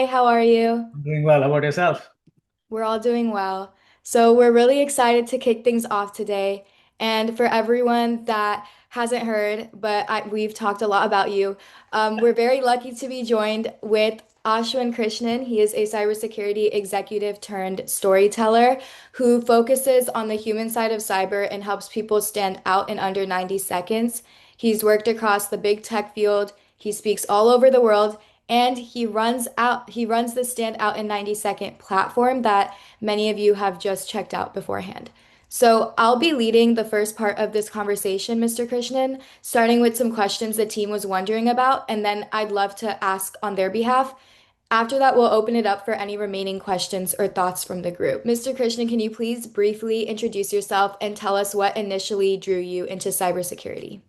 Hey, how are you? I'm doing well. How about yourself? We're all doing well. So, we're really excited to kick things off today. And for everyone that hasn't heard, but we've talked a lot about you, we're very lucky to be joined with Ashwin Krishnan. He is a cybersecurity executive turned storyteller who focuses on the human side of cyber and helps people stand out in under 90 seconds. He's worked across the big tech field. He speaks all over the world and he runs the Stand Out in 90 Second platform that many of you have just checked out beforehand. So I'll be leading the first part of this conversation, Mr. Krishnan, starting with some questions the team was wondering about, and then I'd love to ask on their behalf. After that, we'll open it up for any remaining questions or thoughts from the group. Mr. Krishnan, can you please briefly introduce yourself and tell us what initially drew you into cybersecurity?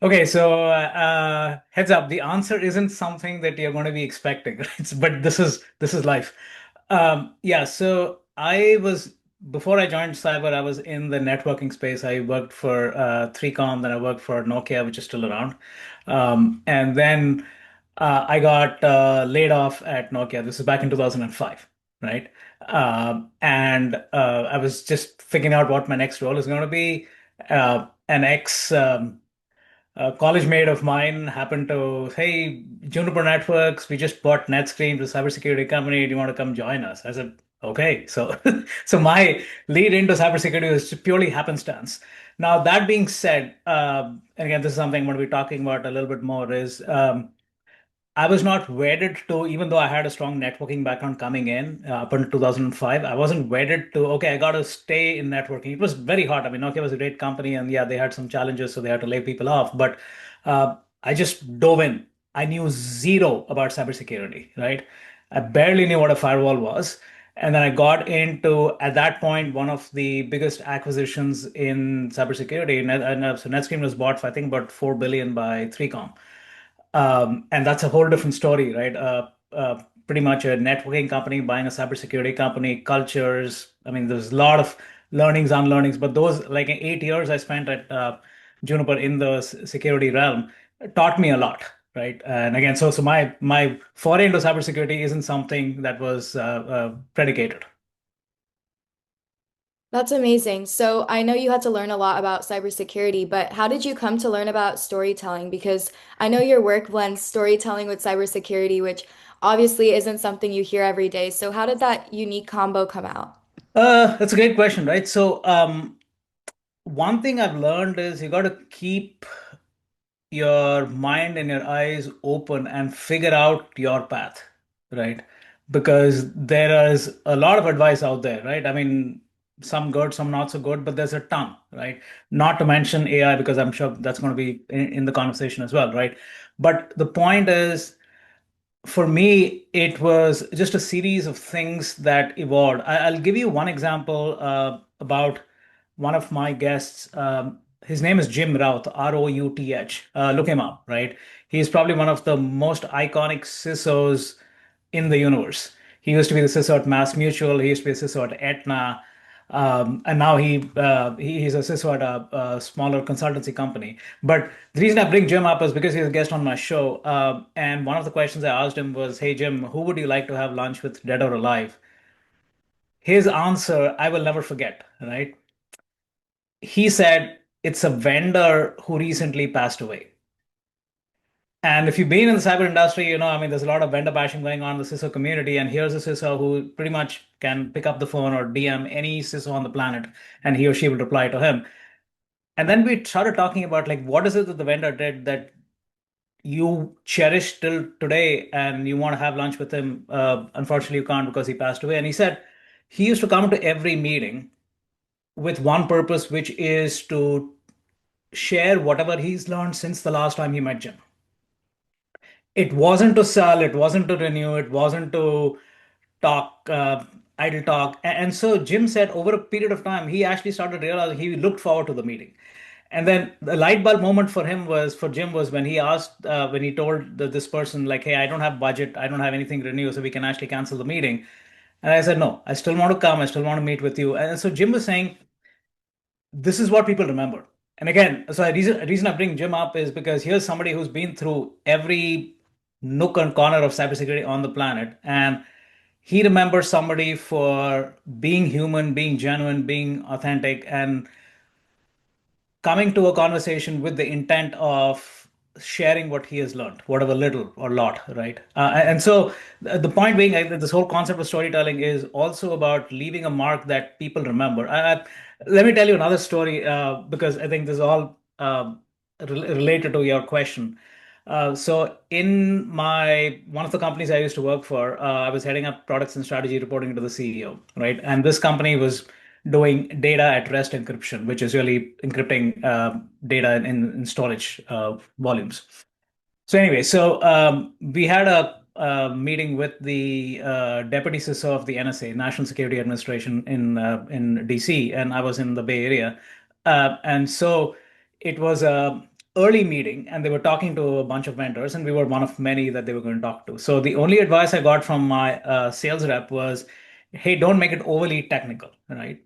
Okay, so heads up, the answer isn't something that you're going to be expecting, right? But this is life. Yeah, so I was before I joined cyber, I was in the networking space. I worked for 3Com, then I worked for Nokia, which is still around. And then I got laid off at Nokia. This is back in 2005, right? And I was just figuring out what my next role is going to be. An ex A college mate of mine happened to, hey, Juniper Networks, we just bought NetScreen to a cybersecurity company. Do you want to come join us? I said, okay. So, so my lead into cybersecurity was purely happenstance. Now, that being said, and again, this is something I'm going to be talking about a little bit more, is I was not wedded to, even though I had a strong networking background coming in up until 2005, I wasn't wedded to, okay, I got to stay in networking. It was very hard. I mean, Nokia was a great company, and yeah, they had some challenges, so they had to lay people off. But I just dove in. I knew zero about cybersecurity, right? I barely knew what a firewall was. And then I got into, at that point, one of the biggest acquisitions in cybersecurity. So NetScreen was bought for, I think, about 4 billion by 3Com. And that's a whole different story, right? Pretty much a networking company buying a cybersecurity company, cultures. I mean, there's a lot of learnings, unlearnings, but those like 8 years I spent at Juniper in the security realm taught me a lot, right? And again, so my foray into cybersecurity isn't something that was predicated. That's amazing. So I know you had to learn a lot about cybersecurity, but how did you come to learn about storytelling? Because I know your work blends storytelling with cybersecurity, which obviously isn't something you hear every day. So how did that unique combo come out? That's a great question, right? So one thing I've learned is you got to keep your mind and your eyes open and figure out your path, right? Because there is a lot of advice out there, right? I mean, some good, some not so good, but there's a ton, right? Not to mention AI, because I'm sure that's going to be in the conversation as well, right? But the point is, for me, it was just a series of things that evolved. I'll give you one example about one of my guests. His name is Jim Routh, Routh. Look him up, right? He's probably one of the most iconic CISOs in the universe. He used to be the CISO at Mass Mutual. He used to be a CISO at Aetna. And now he's a CISO at a smaller consultancy company. But the reason I bring Jim up is because he's a guest on my show. And one of the questions I asked him was, hey, Jim, who would you like to have lunch with, dead or alive? His answer, I will never forget, right? He said, it's a vendor who recently passed away. And if you've been in the cyber industry, I mean, there's a lot of vendor bashing going on in the CISO community. And here's a CISO who pretty much can pick up the phone or DM any CISO on the planet, and he or she will reply to him. And then we started talking about like, what is it that the vendor did that you cherish till today and you want to have lunch with him? Unfortunately, you can't because he passed away. And he said he used to come to every meeting with one purpose, which is to share whatever he's learned since the last time he met Jim. It wasn't to sell, it wasn't to renew, it wasn't to talk, idle talk. And so Jim said over a period of time, he actually started realizing he looked forward to the meeting. And then the light bulb moment for him was, for Jim, was when he asked, when he told this person, like, hey, I don't have budget, I don't have anything to renew, so we can actually cancel the meeting. And I said, no, I still want to come, I still want to meet with you. And so Jim was saying, this is what people remember. And again, so a reason I bring Jim up is because here's somebody who's been through every nook and corner of cybersecurity on the planet. And he remembers somebody for being human, being genuine, being authentic, and coming to a conversation with the intent of sharing what he has learned, whatever little or lot, right? And so the point being, this whole concept of storytelling is also about leaving a mark that people remember. Let me tell you another story because I think this is all related to your question. So in my one of the companies I used to work for, I was heading up products and strategy reporting to the CEO, right? And this company was doing data at rest encryption, which is really encrypting data in storage volumes. So anyway, we had a meeting with the deputy CISO of the NSA, National Security Administration, in DC, and I was in the Bay Area, and so it was a early meeting, and they were talking to a bunch of vendors, and we were one of many that they were going to talk to. So the only advice I got from my sales rep was, "Hey, don't make it overly technical, right?"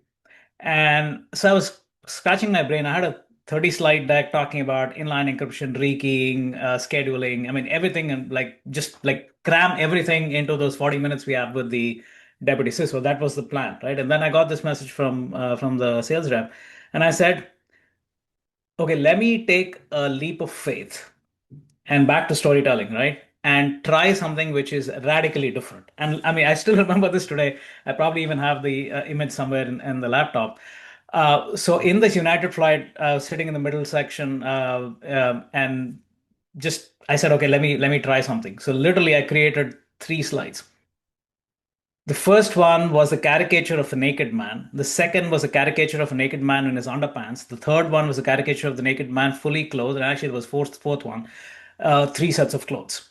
And so I was scratching my brain. I had a 30 slide deck talking about inline encryption, rekeying, scheduling. I mean, everything and like just like cram everything into those 40 minutes we have with the deputy CISO. That was the plan, right? And then I got this message from the sales rep, and I said, okay, let me take a leap of faith and back to storytelling, right? And try something which is radically different. And I mean, I still remember this today. I probably even have the image somewhere in the laptop. So in this United flight, sitting in the middle section, and just I said, okay, let me try something. So literally, I created three slides. The first one was a caricature of a naked man. The second was a caricature of a naked man in his underpants. The third one was a caricature of the naked man fully clothed. And actually, it was fourth one, three sets of clothes.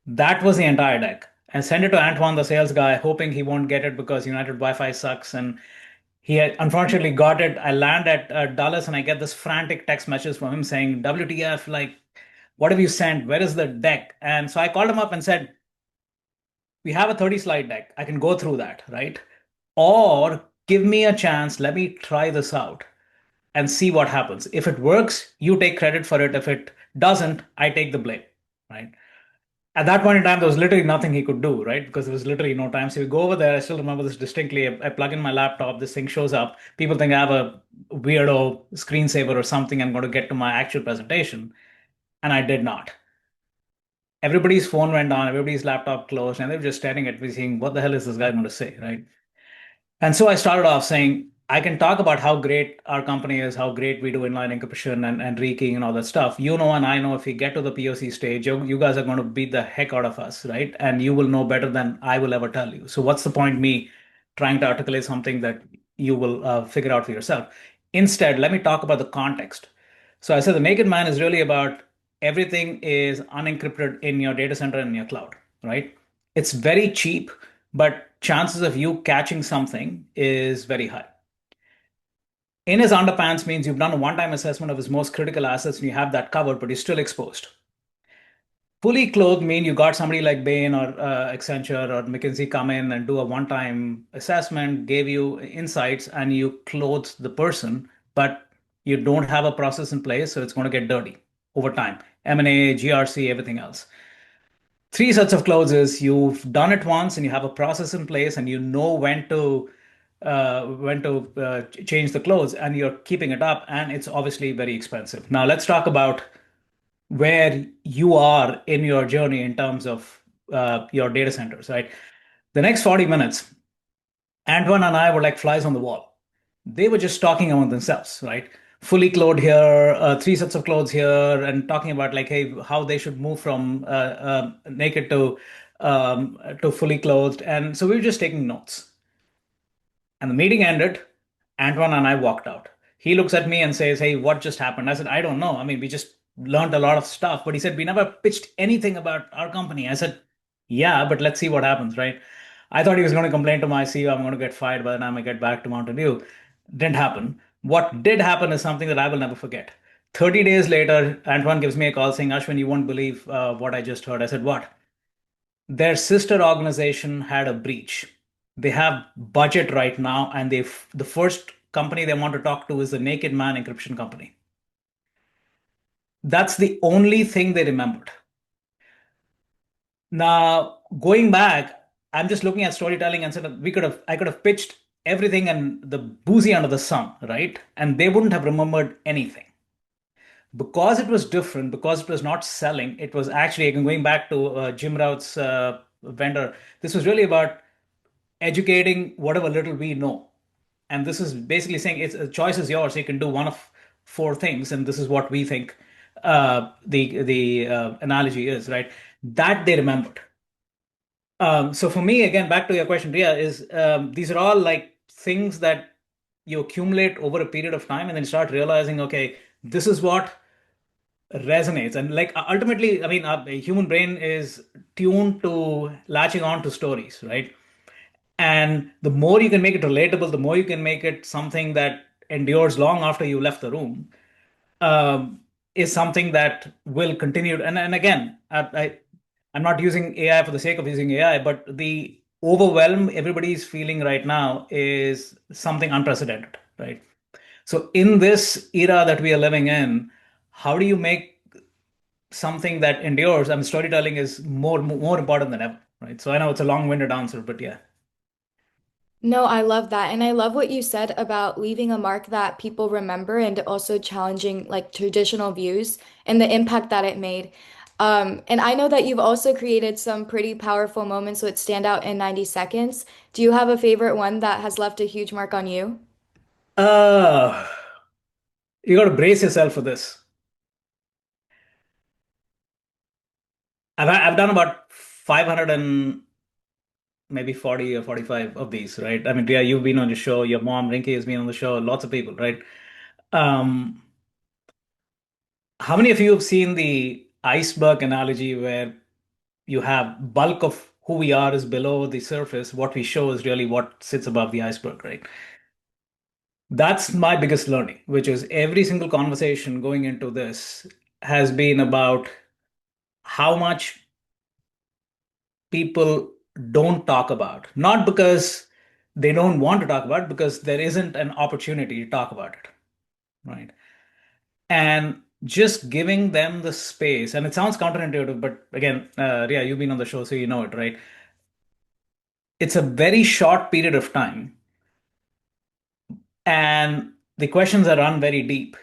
That was the entire deck. And sent it to Antoine, the sales guy, hoping he won't get it because United Wi-Fi sucks. And he had unfortunately got it. I land at Dallas and I get this frantic text message from him saying, WTF, like, what have you sent? Where is the deck? And so I called him up and said, we have a 30 slide deck. I can go through that, right? Or give me a chance. Let me try this out and see what happens. If it works, you take credit for it. If it doesn't, I take the blame, right? At that point in time, there was literally nothing he could do, right? Because there was literally no time. So we go over there. I still remember this distinctly. I plug in my laptop, this thing shows up. People think I have a weirdo screensaver or something. I'm going to get to my actual presentation. And I did not. Everybody's phone went on, everybody's laptop closed, and they were just staring at me saying, what the hell is this guy going to say, right? And so I started off saying, I can talk about how great our company is, how great we do inline encryption and rekeying and all that stuff. You know, and I know if we get to the POC stage, you guys are going to beat the heck out of us, right? And you will know better than I will ever tell you. So what's the point me trying to articulate something that you will figure out for yourself? Instead, let me talk about the context. So I said the naked man is really about everything is unencrypted in your data center and in your cloud, right? It's very cheap, but chances of you catching something is very high. In his underpants means you've done a one-time assessment of his most critical assets and you have that covered, but you're still exposed. Fully clothed mean you got somebody like Bain or Accenture or McKinsey come in and do a one-time assessment, gave you insights, and you clothe the person, but you don't have a process in place, so it's going to get dirty over time. M&A, GRC, everything else. Three sets of clothes is you've done it once and you have a process in place and you know when to change the clothes and you're keeping it up and it's obviously very expensive. Now let's talk about where you are in your journey in terms of your data centers, right? The next 40 minutes, Antoine and I were like flies on the wall. They were just talking among themselves, right? Fully clothed here, three sets of clothes here, and talking about like, hey, how they should move from naked to fully clothed. And so we were just taking notes. And the meeting ended. Antoine and I walked out. He looks at me and says, hey, what just happened? I said, I don't know. I mean, we just learned a lot of stuff. But he said, we never pitched anything about our company. I said, yeah, but let's see what happens, right? I thought he was going to complain to my CEO, I'm going to get fired by the time I get back to Mountain View. Didn't happen. What did happen is something that I will never forget. 30 days later, Antoine gives me a call saying, Ashwin, you won't believe what I just heard. I said, what? Their sister organization had a breach. They have budget right now, and the first company they want to talk to is the Naked Man encryption company. That's the only thing they remembered. Now, going back, I'm just looking at storytelling and said I could have pitched everything and the boozy under the sun, right? And they wouldn't have remembered anything. Because it was different, because it was not selling, it was actually, again, going back to Jim Rout's vendor, this was really about educating whatever little we know. And this is basically saying it's a choice is yours. You can do one of four things, and this is what we think the analogy is, right? That they remembered. So for me, again, back to your question, Ria, is these are all like things that you accumulate over a period of time, and then start realizing, okay, this is what resonates. And like ultimately, I mean, a human brain is tuned to latching on to stories, right? And the more you can make it relatable, the more you can make it something that endures long after you left the room, um, is something that will continue. And again, I'm not using AI for the sake of using AI, but the overwhelm everybody's feeling right now is something unprecedented, right? So in this era that we are living in, how do you make something that endures? I mean, storytelling is more important than ever, right? So I know it's a long-winded answer, but yeah. No, I love that. And I love what you said about leaving a mark that people remember and also challenging like traditional views and the impact that it made. And I know that you've also created some pretty powerful moments that stand out in 90 seconds. Do you have a favorite one that has left a huge mark on you? Uh, you got to brace yourself for this. I've done about 500 and maybe 40 or 45 of these, right? I mean, yeah, you've been on the show, your mom, Rinky, has been on the show, lots of people, right? Um, how many of you have seen the iceberg analogy where you have bulk of who we are is below the surface, what we show is really what sits above the iceberg, right? That's my biggest learning, which is every single conversation going into this has been about how much people don't talk about, not because they don't want to talk about it, because there isn't an opportunity to talk about it, right? And just giving them the space, and it sounds counterintuitive, but again, Ria, you've been on the show, so you know it, right? It's a very short period of time, and the questions are run very deep,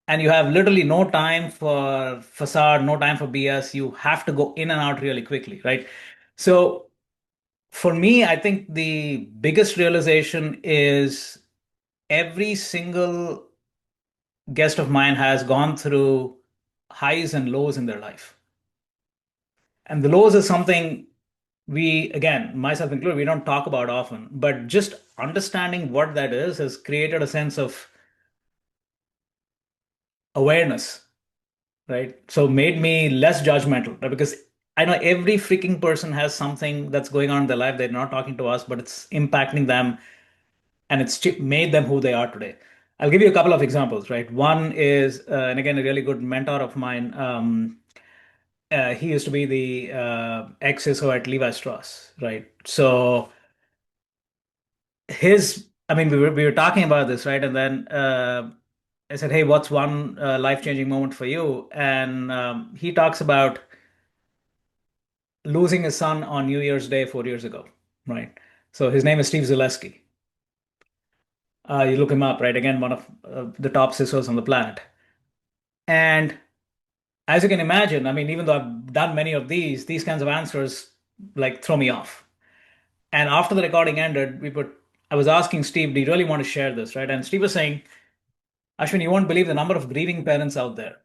and you have literally no time for facade, no time for BS. You have to go in and out really quickly, right? So for me, I think the biggest realization is every single guest of mine has gone through highs and lows in their life. And the lows is something we, again, myself included, we don't talk about often, but just understanding what that is has created a sense of awareness, right? So made me less judgmental, right? Because I know every freaking person has something that's going on in their life. They're not talking to us, but it's impacting them and it's made them who they are today. I'll give you a couple of examples, right? One is, and again, a really good mentor of mine. He used to be the ex-ISO at Levi Strauss, right? So I mean, we were talking about this, right? And then I said, "Hey, what's one life-changing moment for you?" And he talks about losing his son on New Year's Day 4 years ago, right? So his name is Steve Zaleski. You look him up, right? Again, one of the top CISOs on the planet. And as you can imagine, I mean, even though I've done many of these kinds of answers like throw me off. And after the recording ended, I was asking Steve, do you really want to share this, right? And Steve was saying, Ashwin, you won't believe the number of grieving parents out there.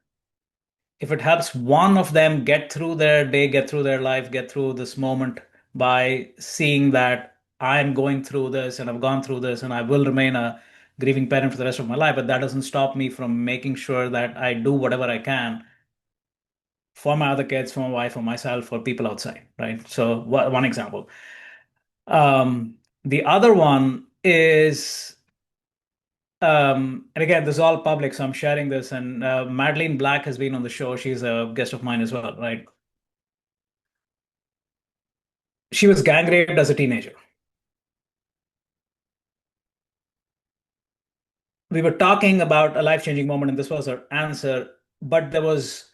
If it helps one of them get through their day, get through their life, get through this moment by seeing that I'm going through this and I've gone through this and I will remain a grieving parent for the rest of my life, but that doesn't stop me from making sure that I do whatever I can for my other kids, for my wife, for myself, for people outside, right? So one example. The other one is, and again, this is all public, so I'm sharing this. And Madeline Black has been on the show. She's a guest of mine as well, right? She was gang raped as a teenager. We were talking about a life-changing moment, and this was her answer, but there was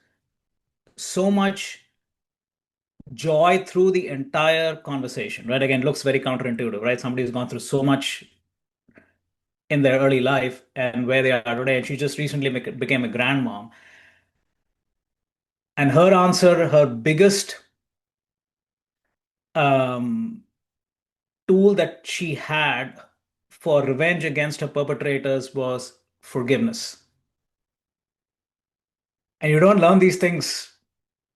so much joy through the entire conversation, right? Again, looks very counterintuitive, right? Somebody who's gone through so much in their early life and where they are today. And she just recently became a grandmom. And her answer, her biggest um, tool that she had for revenge against her perpetrators was forgiveness. And you don't learn these things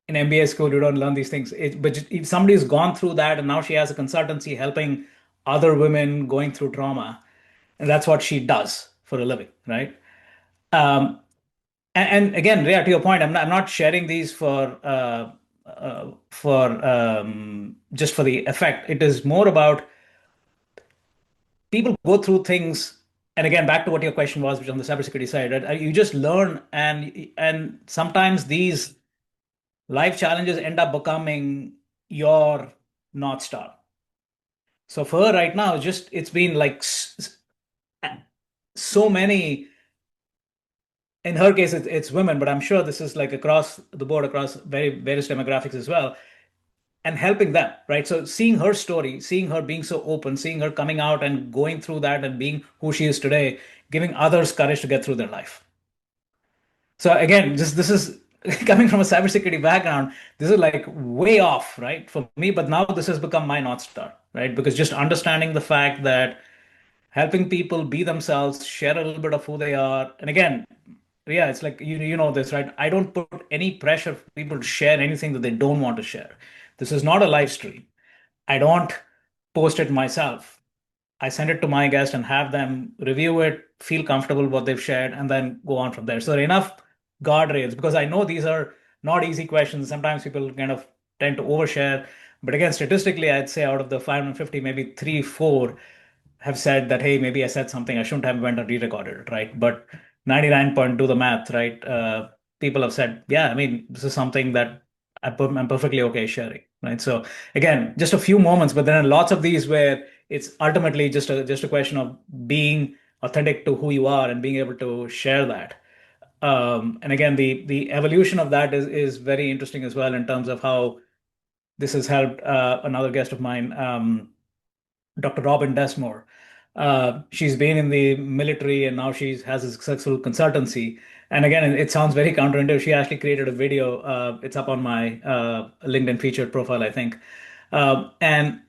in MBA school, you don't learn these things. But if somebody's gone through that and now she has a consultancy helping other women going through trauma, and that's what she does for a living, right? Um, and again, Rhea, to your point, I'm not sharing these for just for the effect. It is more about people go through things. And again, back to what your question was, which on the cybersecurity side, right? You just learn, and sometimes these life challenges end up becoming your North Star. So for her right now, just it's been like so many. In her case, it's women, but I'm sure this is like across the board, across various demographics as well, and helping them, right? So seeing her story, seeing her being so open, seeing her coming out and going through that and being who she is today, giving others courage to get through their life. So again, just this is coming from a cybersecurity background. This is like way off, right, for me. But now this has become my North Star, right? Because just understanding the fact that helping people be themselves, share a little bit of who they are, and again, yeah, it's like you know this, right? I don't put any pressure for people to share anything that they don't want to share. This is not a live stream. I don't post it myself. I send it to my guest and have them review it, feel comfortable with what they've shared, and then go on from there. So there are enough guardrails because I know these are not easy questions. Sometimes people kind of tend to overshare. But again, statistically, I'd say out of the 550, maybe three, four have said that, hey, maybe I said something I shouldn't have went and re-recorded it, right? But 99 point do the math, right? People have said, yeah, I mean, this is something that I'm perfectly okay sharing, right? So again, just a few moments, but there are lots of these where it's ultimately just a question of being authentic to who you are and being able to share that. And again, the evolution of that is very interesting as well in terms of how this has helped another guest of mine. Dr. Robin Desmore. She's been in the military and now she has a successful consultancy. And again, it sounds very counterintuitive. She actually created a video. It's up on my LinkedIn featured profile, I think. And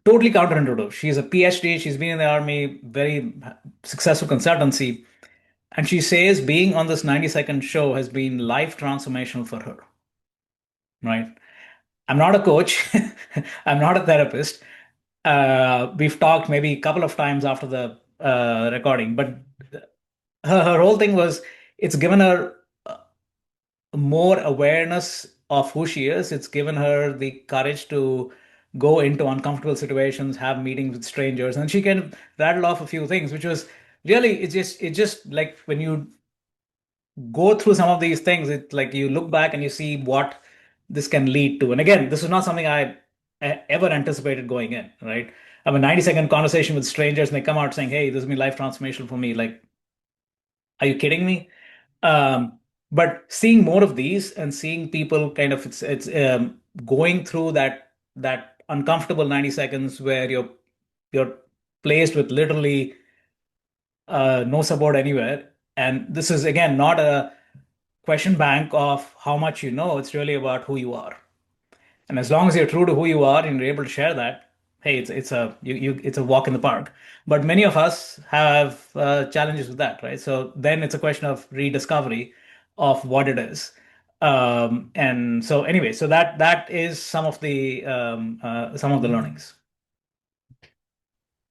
totally counterintuitive. She's a PhD. She's been in the army, very successful consultancy. And she says being on this 90-second show has been life transformational for her, right? I'm not a coach. I'm not a therapist. We've talked maybe a couple of times after the recording, but her whole thing was it's given her more awareness of who she is. It's given her the courage to go into uncomfortable situations, have meetings with strangers, and she can rattle off a few things, which was really it's just like when you go through some of these things, it's like you look back and you see what this can lead to. And again, this is not something I ever anticipated going in, right? I have a 90-second conversation with strangers and they come out saying, hey, this has been life transformational for me. Like, are you kidding me? Um, but seeing more of these and seeing people kind of it's going through that uncomfortable 90 seconds where you're placed with literally no support anywhere. And this is again not a question bank of how much you know. It's really about who you are. And as long as you're true to who you are and you're able to share that, hey, it's a walk in the park. But many of us have challenges with that, right? So then it's a question of rediscovery of what it is. And so anyway, so that is some of the learnings.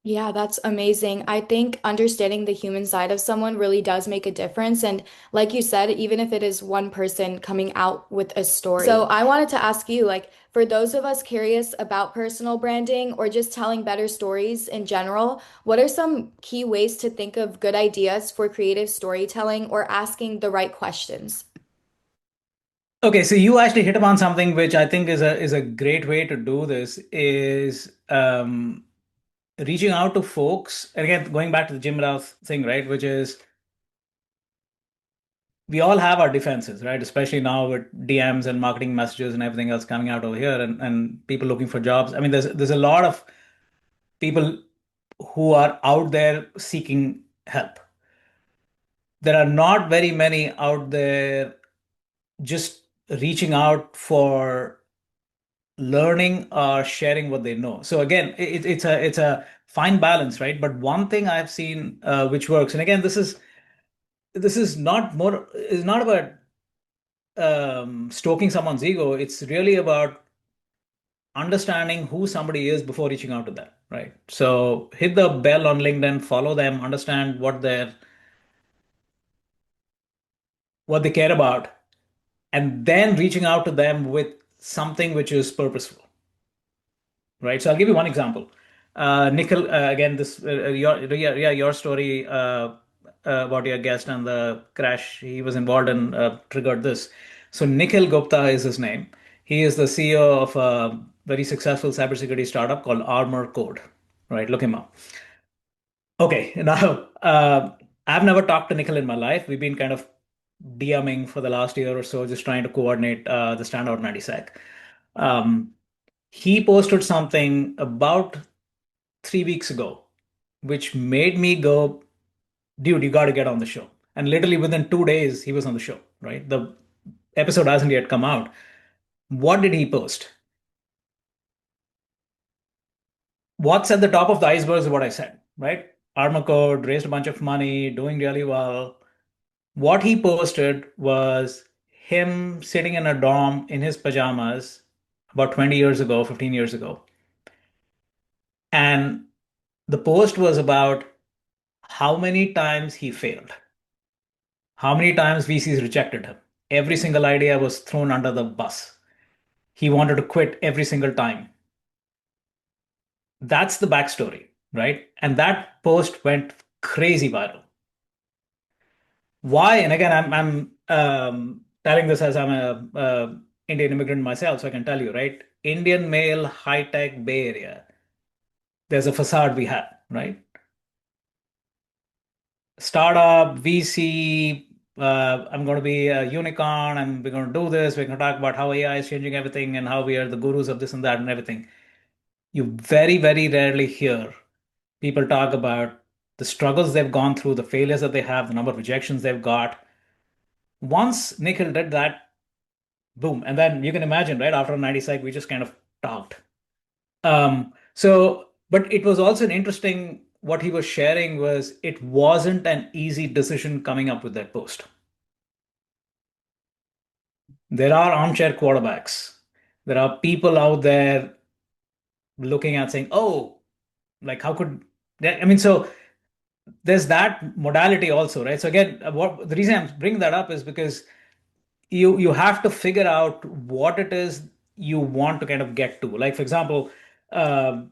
Yeah, that's amazing. I think understanding the human side of someone really does make a difference. And like you said, even if it is one person coming out with a story. So I wanted to ask you, like, for those of us curious about personal branding or just telling better stories in general, what are some key ways to think of good ideas for creative storytelling or asking the right questions? Okay, so you actually hit upon something which I think is a great way to do this is reaching out to folks. And again, going back to the Jim Rouse thing, right? Which is we all have our defenses, right? Especially now with DMs and marketing messages and everything else coming out over here, and people looking for jobs. I mean, there's a lot of people who are out there seeking help. There are not very many out there just reaching out for learning or sharing what they know. So again, it's a fine balance, right? But one thing I've seen which works, and again, this is not about stoking someone's ego. It's really about understanding who somebody is before reaching out to them, right? So hit the bell on LinkedIn, follow them, understand what they care about, and then reaching out to them with something which is purposeful, right? So I'll give you one example. Nikhil, again, this your story about your guest and the crash he was involved in triggered this. So Nikhil Gupta is his name. He is the CEO of a very successful cybersecurity startup called Armor Code, right? Look him up. Okay, now I've never talked to Nikhil in my life. We've been kind of DMing for the last year or so, just trying to coordinate the standout 90 sec. Um, he posted something about 3 weeks ago, which made me go, dude, you got to get on the show. And literally within 2 days, he was on the show, right? The episode hasn't yet come out. What did he post? What's at the top of the iceberg is what I said, right? Armor Code raised a bunch of money, doing really well. What he posted was him sitting in a dorm in his pajamas about 20 years ago, 15 years ago. And the post was about how many times he failed, how many times VCs rejected him. Every single idea was thrown under the bus. He wanted to quit every single time. That's the backstory, right? And that post went crazy viral. Why? And again, I'm telling this as I'm a Indian immigrant myself, so I can tell you, right? Indian male, high tech Bay Area. There's a facade we have, right? Startup, VC. I'm going to be a unicorn, and we're going to do this. We're going to talk about how AI is changing everything and how we are the gurus of this and that and everything. You very, very rarely hear people talk about the struggles they've gone through, the failures that they have, the number of rejections they've got. Once Nikhil did that, boom. And then you can imagine, right? After 90 sec, we just kind of talked. But it was also an interesting, what he was sharing was it wasn't an easy decision coming up with that post. There are armchair quarterbacks. There are people out there looking at saying, oh, like how could I mean, so there's that modality also, right? So again, what the reason I'm bringing that up is because you have to figure out what it is you want to kind of get to. Like for example, um,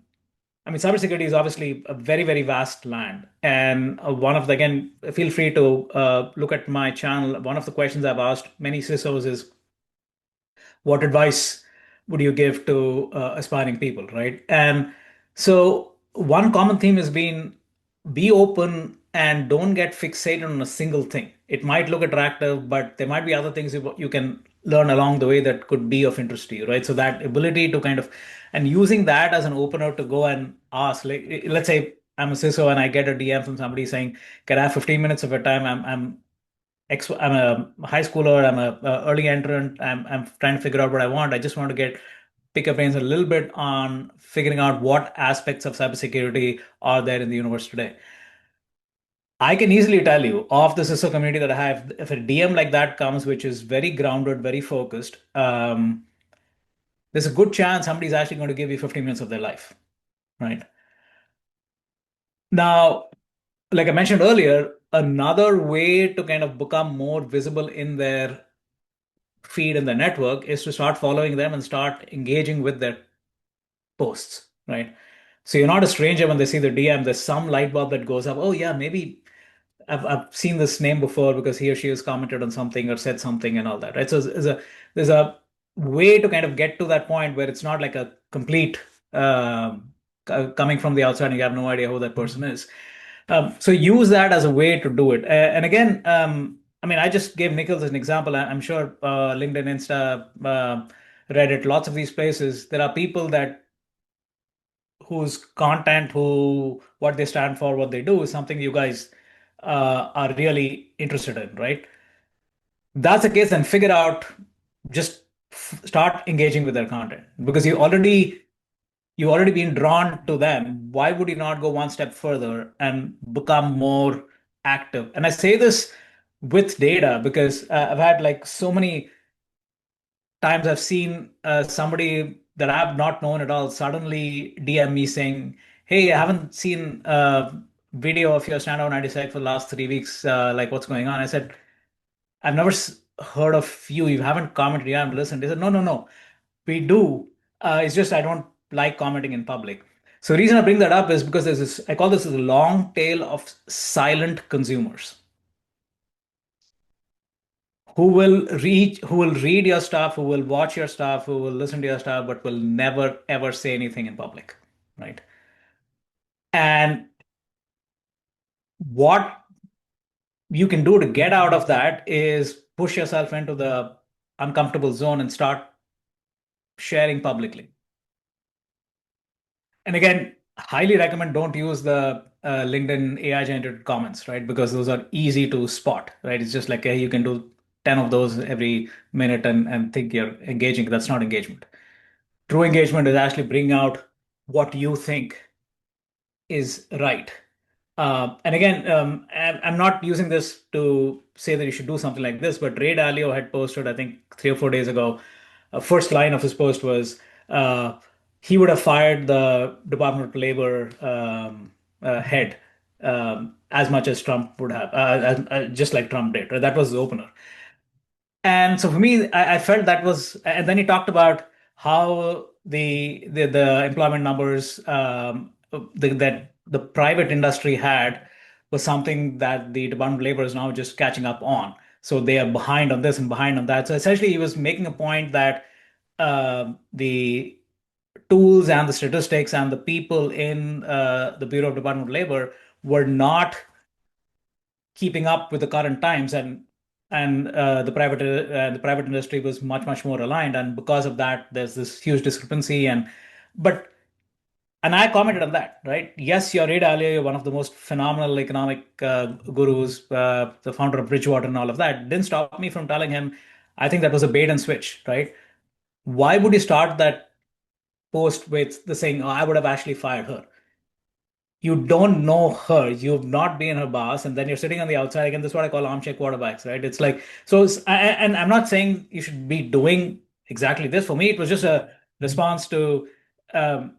I mean, cybersecurity is obviously a very, very vast land. And one of the, again, feel free to look at my channel. One of the questions I've asked many CISOs is, what advice would you give to aspiring people, right? And so one common theme has been be open and don't get fixated on a single thing. It might look attractive, but there might be other things you can learn along the way that could be of interest to you, right? So that ability to kind of, and using that as an opener to go and ask, like, let's say I'm a CISO and I get a DM from somebody saying, can I have 15 minutes of your time? I'm a high schooler. I'm a early entrant. I'm trying to figure out what I want. I just want to pick your brains a little bit on figuring out what aspects of cybersecurity are there in the universe today. I can easily tell you of the CISO community that I have, if a DM like that comes, which is very grounded, very focused, there's a good chance somebody's actually going to give you 15 minutes of their life, right? Now, like I mentioned earlier, another way to kind of become more visible in their feed in the network is to start following them and start engaging with their posts, right? So you're not a stranger when they see the DM. There's some light bulb that goes up. Oh yeah, maybe I've seen this name before because he or she has commented on something or said something and all that, right? So there's a way to kind of get to that point where it's not like a complete coming from the outside and you have no idea who that person is. So use that as a way to do it. And again, I mean, I just gave Nichols as an example. I'm sure LinkedIn, Insta, Reddit, lots of these places, there are people that whose content, who what they stand for, what they do is something you guys are really interested in, right? That's the case, then figure out, just start engaging with their content because you already been drawn to them. Why would you not go one step further and become more active? And I say this with data because I've had like so many times I've seen somebody that I've not known at all suddenly DM me saying, "Hey, I haven't seen a video of your stand-up 96 for the last 3 weeks. Like, what's going on?" I said, "I've never heard of you. You haven't commented. You haven't listened." They said, "No, no, no. We do. It's just I don't like commenting in public." So the reason I bring that up is because there's this, I call this a long tail of silent consumers who will read your stuff, who will watch your stuff, who will listen to your stuff, but will never ever say anything in public, right? And what you can do to get out of that is push yourself into the uncomfortable zone and start sharing publicly. And again, highly recommend don't use the LinkedIn AI generated comments, right? Because those are easy to spot, right? It's just like, hey, you can do 10 of those every minute and think you're engaging. That's not engagement. True engagement is actually bringing out what you think is right. And again, I'm not using this to say that you should do something like this, but Ray Dalio had posted, I think, 3 or 4 days ago. First line of his post was he would have fired the Department of Labor head as much as Trump would have, just like Trump did. Right? That was the opener. And so for me, I felt that was, and then he talked about how the employment numbers that the private industry had was something that the Department of Labor is now just catching up on. So they are behind on this and behind on that. So essentially, he was making a point that the tools and the statistics and the people in the Bureau of Department of Labor were not keeping up with the current times, and the private industry was much more aligned, and because of that there's this huge discrepancy. But and I commented on that, right? Yes, you're Ray Dalio, you're one of the most phenomenal economic gurus, the founder of Bridgewater and all of that. Didn't stop me from telling him I think that was a bait and switch, right? Why would you start that post with the saying, "Oh, I would have actually fired her"? You don't know her, you've not been her boss, and then you're sitting on the outside. Again, this is what I call armchair quarterbacks, right? It's like, so and I'm not saying you should be doing exactly this. For me, it was just a response to um,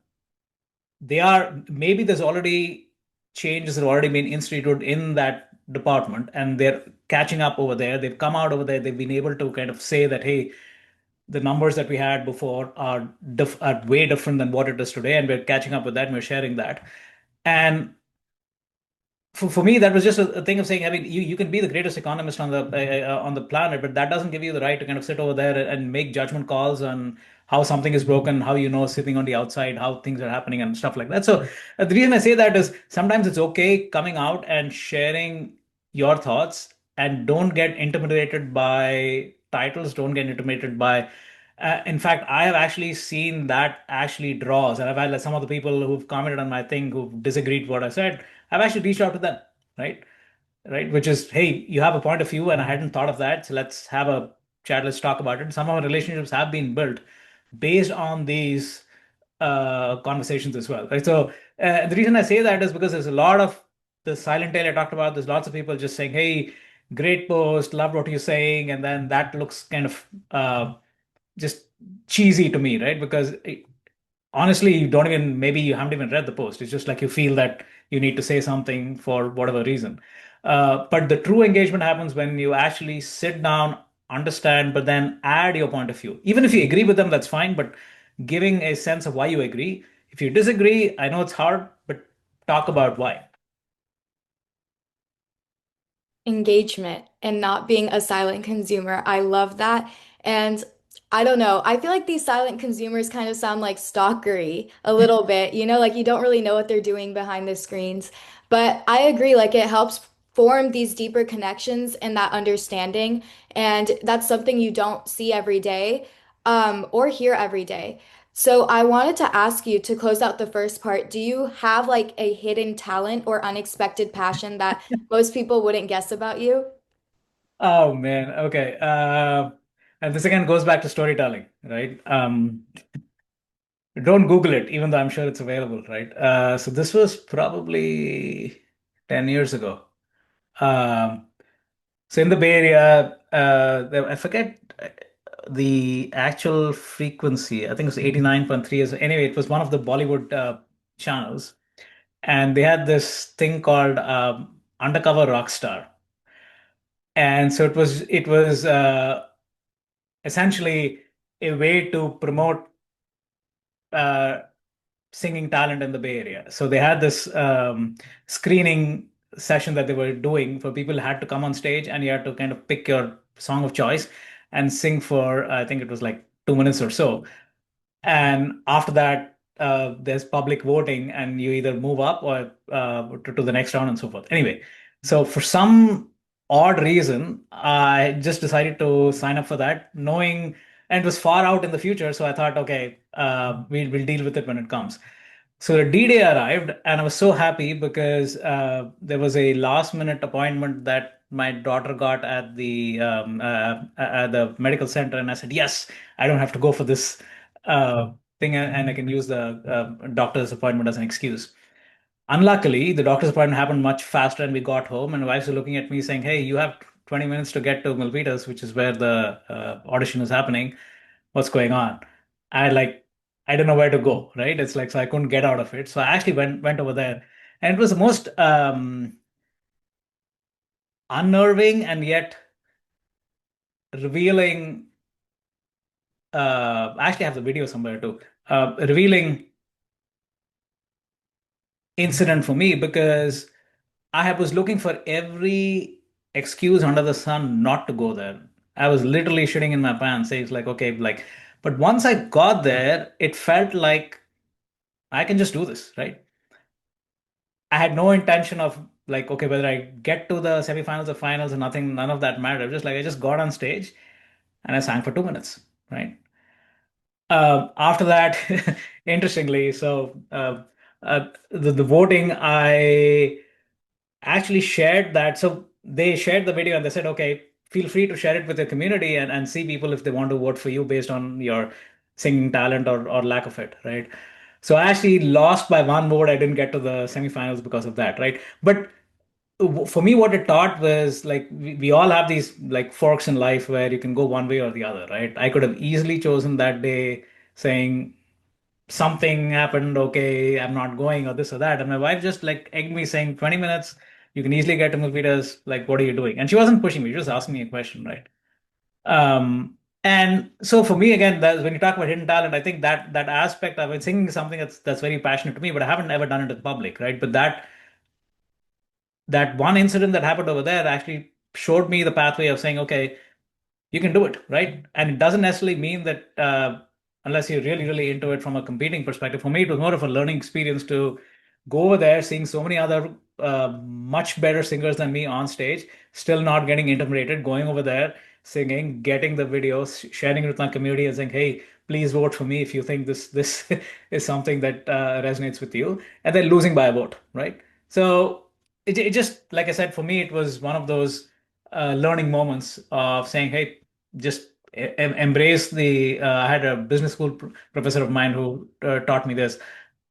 they are, maybe there's already changes that have already been instituted in that department, and they're catching up over there. They've come out over there, they've been able to kind of say that, hey, the numbers that we had before are way different than what it is today, and we're catching up with that, and we're sharing that. And for me, that was just a thing of saying, I mean, you can be the greatest economist on the planet, but that doesn't give you the right to kind of sit over there and make judgment calls on how something is broken, how you know sitting on the outside, how things are happening and stuff like that. So the reason I say that is sometimes it's okay coming out and sharing your thoughts, and don't get intimidated by titles, don't get intimidated by in fact, I have actually seen that actually draws, and I've had like, some of the people who've commented on my thing who've disagreed with what I said. I've actually reached out to them, right? Right, which is, hey, you have a point of view, and I hadn't thought of that. So let's have a chat. Let's talk about it. Some of our relationships have been built based on these conversations as well, right? So the reason I say that is because there's a lot of the silent tail I talked about. There's lots of people just saying, "Hey, great post, loved what you're saying," and then that looks kind of just cheesy to me, right? Because honestly, you don't even, maybe you haven't even read the post. It's just like you feel that you need to say something for whatever reason. But the true engagement happens when you actually sit down, understand, but then add your point of view. Even if you agree with them, that's fine, but giving a sense of why you agree. If you disagree, I know it's hard, but talk about why. Engagement and not being a silent consumer. I love that. And I don't know. I feel like these silent consumers kind of sound like stalkery a little bit, like you don't really know what they're doing behind the screens. But I agree, like it helps form these deeper connections and that understanding. And that's something you don't see every day, or hear every day. So I wanted to ask you to close out the first part, do you have like a hidden talent or unexpected passion that most people wouldn't guess about you? Oh man. Okay. And this again goes back to storytelling, right? Don't Google it, even though I'm sure it's available, right? So this was probably 10 years ago. Um, so in the Bay Area, I forget the actual frequency. I think it was 89.3. Anyway, it was one of the Bollywood channels, and they had this thing called Undercover Rockstar. And so it was essentially a way to promote uh, singing talent in the Bay Area. So they had this screening session that they were doing for people who had to come on stage, and you had to kind of pick your song of choice and sing for, I think it was like 2 minutes or so. And after that, there's public voting, and you either move up or to the next round and so forth. Anyway, so for some odd reason, I just decided to sign up for that, knowing, and it was far out in the future. So I thought, okay, we'll deal with it when it comes. So the D-Day arrived, and I was so happy because there was a last-minute appointment that my daughter got at the medical center, and I said, "Yes, I don't have to go for this thing, and I can use the doctor's appointment as an excuse." Unluckily, the doctor's appointment happened much faster, and we got home, and my wife's looking at me saying, "Hey, you have 20 minutes to get to Milpitas, which is where the audition is happening. What's going on?" I like, I don't know where to go, right? It's like, so I couldn't get out of it. So I actually went over there, and it was the most unnerving and yet revealing. I actually have the video somewhere too. Revealing incident for me because was looking for every excuse under the sun not to go there. I was literally shitting in my pants. It's like, okay, like, but once I got there, it felt like I can just do this, right? I had no intention of like, okay, whether I get to the semifinals or finals or nothing, none of that mattered. Just like I just got on stage and I sang for 2 minutes, right? After that, interestingly, the voting, I actually shared that. So they shared the video and they said, okay, feel free to share it with your community and see people if they want to vote for you based on your singing talent or lack of it, right? So I actually lost by one vote. I didn't get to the semifinals because of that, right? But for me, what it taught was like we all have these like forks in life where you can go one way or the other, right? I could have easily chosen that day saying, something happened, okay, I'm not going or this or that. And my wife just like egged me saying 20 minutes, you can easily get to Milpitas, like what are you doing? And she wasn't pushing me, she was asking me a question, right? And so for me again, that when you talk about hidden talent, I think that aspect of it, singing is something that's very passionate to me, but I haven't ever done it in public, right? But that one incident that happened over there actually showed me the pathway of saying, okay, you can do it, right? And it doesn't necessarily mean that unless you're really, really into it from a competing perspective. For me, it was more of a learning experience to go over there, seeing so many other much better singers than me on stage, still not getting intimidated, going over there, singing, getting the videos, sharing it with my community, and saying, "Hey, please vote for me if you think this is something that resonates with you," and then losing by a vote, right? So it just, like I said, for me, it was one of those learning moments of saying, "Hey, just embrace the I had a business school professor of mine who taught me this: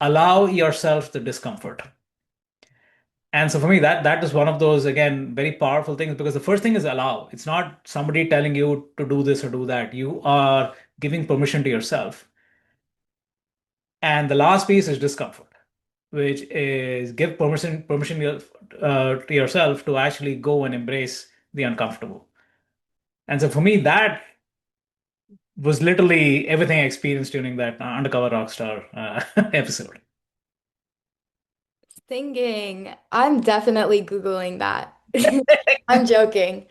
allow yourself the discomfort." And so for me, that is one of those again very powerful things because the first thing is allow. It's not somebody telling you to do this or do that. You are giving permission to yourself. And the last piece is discomfort, which is give permission to yourself to actually go and embrace the uncomfortable. And so for me, that was literally everything I experienced during that Undercover Rockstar episode. Singing. I'm definitely Googling that. I'm joking.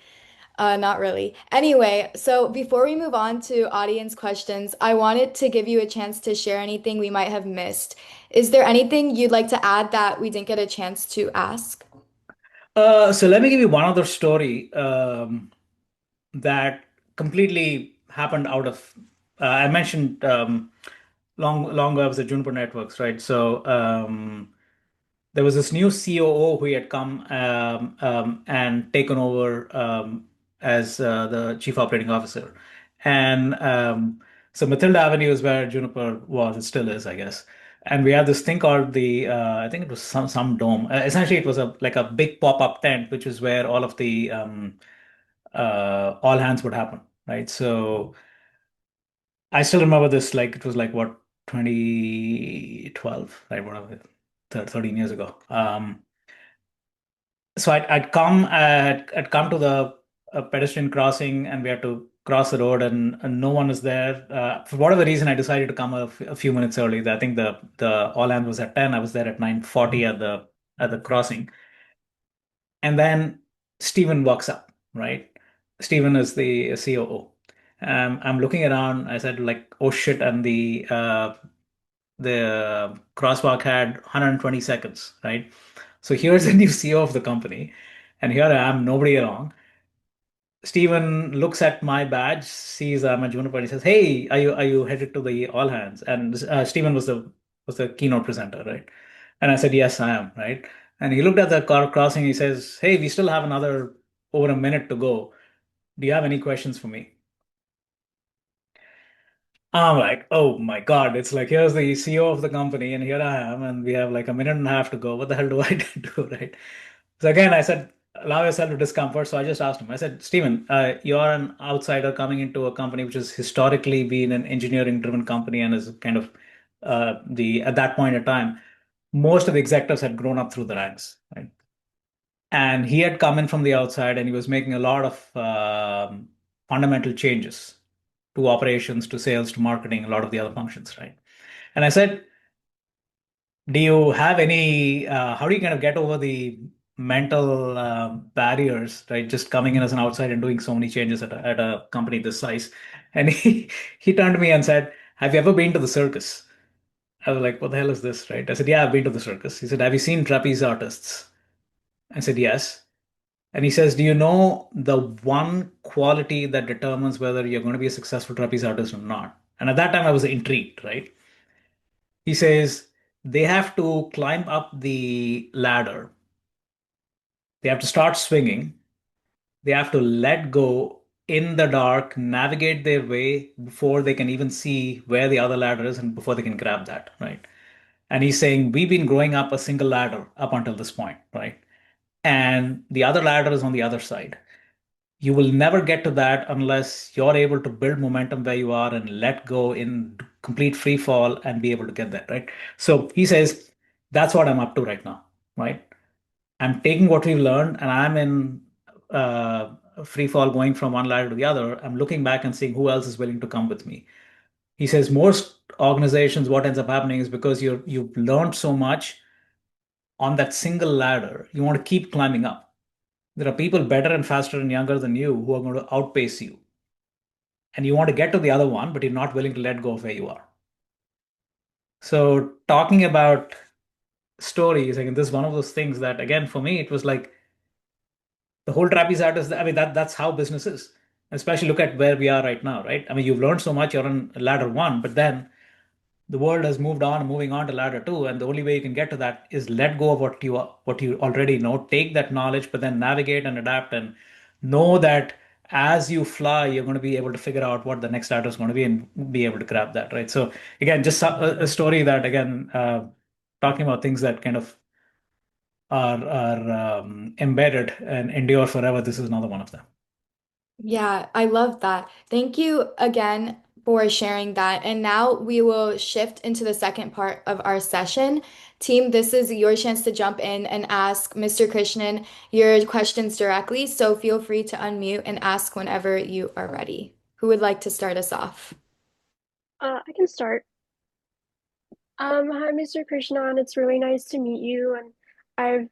Not really. Anyway, so before we move on to audience questions, I wanted to give you a chance to share anything we might have missed. Is there anything you'd like to add that we didn't get a chance to ask? So let me give you one other story that completely happened out of. I mentioned long ago I was at Juniper Networks, right? So there was this new COO who had come and taken over as the chief operating officer, and so Matilda Avenue is where Juniper was. It still is, I guess. And we had this thing called the I think it was some dome. Essentially, it was a like a big pop-up tent, which is where all of the all hands would happen, right? So I still remember this like it was like what 2012, right? Whatever, 13 years ago. So I'd come to the pedestrian crossing, and we had to cross the road, and no one is there. For whatever reason, I decided to come a few minutes early. I think the all hands was at 10. I was there at 9:40 at the crossing, and then Stephen walks up. Right, Stephen is the COO. I'm looking around. I said like, oh shit, and the crosswalk had 120 seconds, right? So here's the new CEO of the company, and here I am, nobody along. Steven looks at my badge, sees I'm a juniper, and he says, "Hey, are you headed to the all hands?" And Steven was the keynote presenter, right? And I said, "Yes, I am," right? And he looked at the car crossing. He says, "Hey, we still have another over a minute to go. Do you have any questions for me?" I'm like, oh my God, it's like here's the CEO of the company, and here I am, and we have like a minute and a half to go. What the hell do I do, right? So again, I said, allow yourself to discomfort. So I just asked him, I said, Stephen, you're an outsider coming into a company which has historically been an engineering-driven company and is kind of the at that point in time, most of the executives had grown up through the ranks, right? And he had come in from the outside, and he was making a lot of fundamental changes to operations, to sales, to marketing, a lot of the other functions, right? And I said, do you have any, how do you kind of get over the mental barriers, right? Just coming in as an outsider and doing so many changes at a company this size. And he turned to me and said, have you ever been to the circus? I was like, what the hell is this, right? I said, yeah, I've been to the circus. He said, have you seen trapeze artists? I said, yes. And he says, do you know the one quality that determines whether you're going to be a successful trapeze artist or not? And at that time, I was intrigued, right? He says, they have to climb up the ladder. They have to start swinging. They have to let go in the dark, navigate their way before they can even see where the other ladder is and before they can grab that, right? And he's saying, we've been growing up a single ladder up until this point, right? And the other ladder is on the other side. You will never get to that unless you're able to build momentum where you are and let go in complete free fall and be able to get there, right? So he says, that's what I'm up to right now, right? I'm taking what we've learned and I'm in free fall going from one ladder to the other. I'm looking back and seeing who else is willing to come with me. He says most organizations, what ends up happening is because you've learned so much on that single ladder, you want to keep climbing up. There are people better and faster and younger than you who are going to outpace you. And you want to get to the other one, but you're not willing to let go of where you are. So talking about stories, again, this is one of those things that, again, for me, it was like the whole trapeze artist. I mean, that's how business is. Especially look at where we are right now, right? I mean, you've learned so much, you're on ladder one, but then the world has moved on, moving on to ladder two, and the only way you can get to that is let go of what you already know, take that knowledge, but then navigate and adapt, and know that as you fly, you're going to be able to figure out what the next ladder is going to be and be able to grab that, right? So again, just a story that again, talking about things that kind of are embedded and endure forever. This is another one of them. Yeah, I love that. Thank you again for sharing that. And now we will shift into the second part of our session. Team, this is your chance to jump in and ask Mr. Krishnan your questions directly. So feel free to unmute and ask whenever you are ready. Who would like to start us off? I can start. Hi, Mr. Krishnan. It's really nice to meet you, and I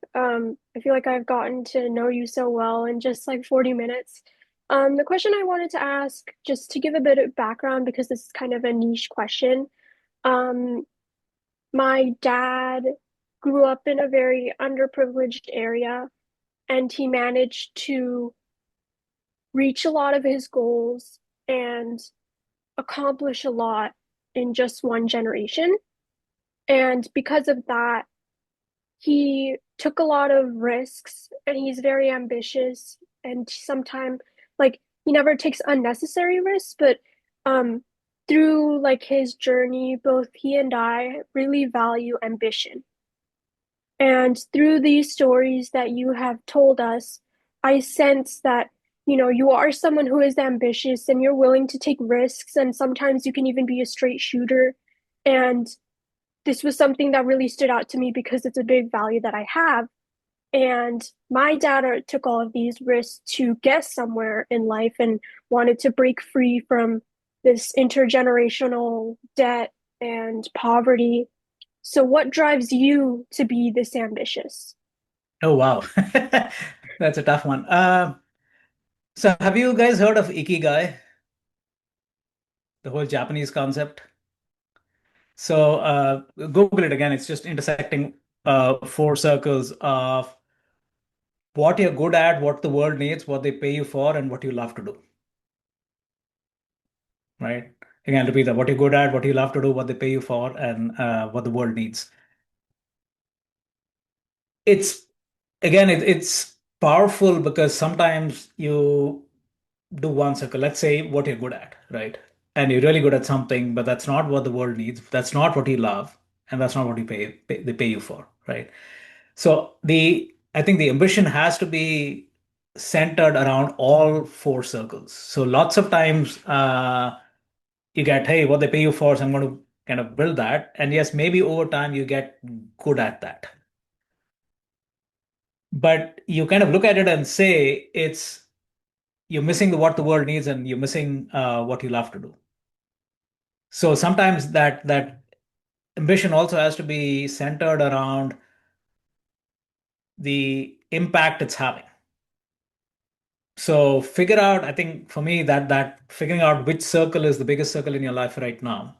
feel like I've gotten to know you so well in just like 40 minutes. The question I wanted to ask, just to give a bit of background, because this is kind of a niche question. Um, my dad grew up in a very underprivileged area, and he managed to reach a lot of his goals and accomplish a lot in just one generation. And because of that, he took a lot of risks and he's very ambitious and sometimes like he never takes unnecessary risks, but um through like his journey, both he and I really value ambition. And through these stories that you have told us, I sense that, you are someone who is ambitious and you're willing to take risks, and sometimes you can even be a straight shooter. And this was something that really stood out to me because it's a big value that I have. And my dad took all of these risks to get somewhere in life and wanted to break free from this intergenerational debt and poverty. So, what drives you to be this ambitious? Oh, wow. That's a tough one. So have you guys heard of Ikigai, the whole Japanese concept? So Google it again. It's just intersecting four circles of what you're good at, what the world needs, what they pay you for, and what you love to do. Right? Again, repeat that. What you're good at, what you love to do, what they pay you for, and what the world needs. It's it's powerful because sometimes you do one circle. Let's say what you're good at, right? And you're really good at something, but that's not what the world needs. That's not what you love, and that's not what they pay you for, right? So the I think the ambition has to be centered around all four circles. So lots of times you get, hey, what they pay you for, so I'm going to kind of build that. And yes, maybe over time you get good at that. But you kind of look at it and say it's you're missing what the world needs and you're missing what you love to do. So sometimes that ambition also has to be centered around the impact it's having. So figure out, I think for me that figuring out which circle is the biggest circle in your life right now,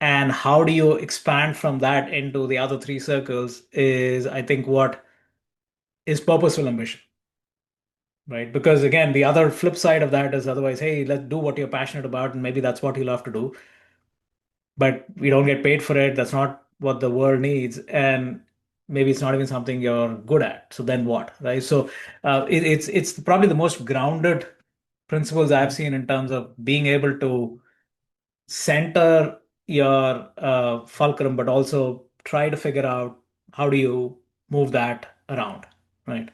and how do you expand from that into the other three circles is, I think, what is purposeful ambition, right? Because again, the other flip side of that is otherwise, hey, let's do what you're passionate about, and maybe that's what you love to do, but we don't get paid for it. That's not what the world needs, and maybe it's not even something you're good at. So then what, right? So it's probably the most grounded principles I've seen in terms of being able to center your fulcrum, but also try to figure out how do you move that around, right?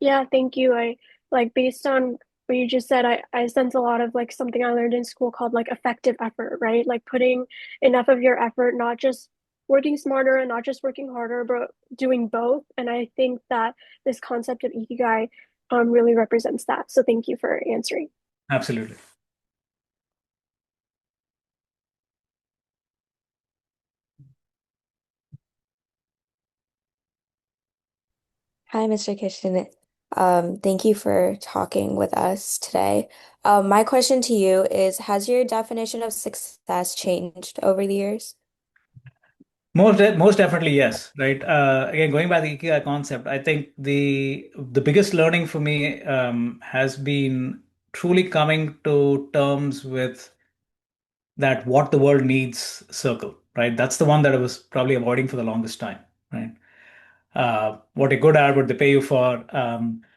Yeah, thank you. I like based on what you just said, I sense a lot of like something I learned in school called like effective effort, right? Like putting enough of your effort, not just working smarter and not just working harder, but doing both. And I think that this concept of ikigai really represents that. So thank you for answering. Absolutely. Hi, Mr. Krishnan. Thank you for talking with us today. My question to you is, has your definition of success changed over the years? Most definitely, yes. Right. Again, going by the Ikigai concept, I think the biggest learning for me has been truly coming to terms with that what the world needs circle. Right. That's the one that I was probably avoiding for the longest time. Right. What you're good at, what they pay you for,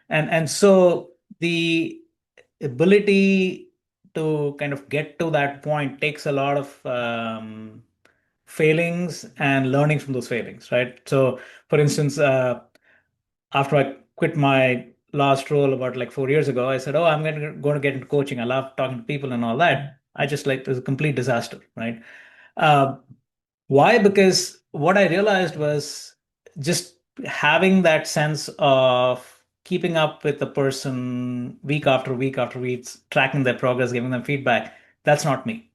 and so the ability to kind of get to that point takes a lot of failings and learning from those failings, right? So, for instance, after I quit my last role about like 4 years ago, I said, "Oh, I'm going to get into coaching. I love talking to people and all that." I just like it was a complete disaster, right? Uh, why? Because what I realized was just having that sense of keeping up with the person week after week after week, tracking their progress, giving them feedback. That's not me.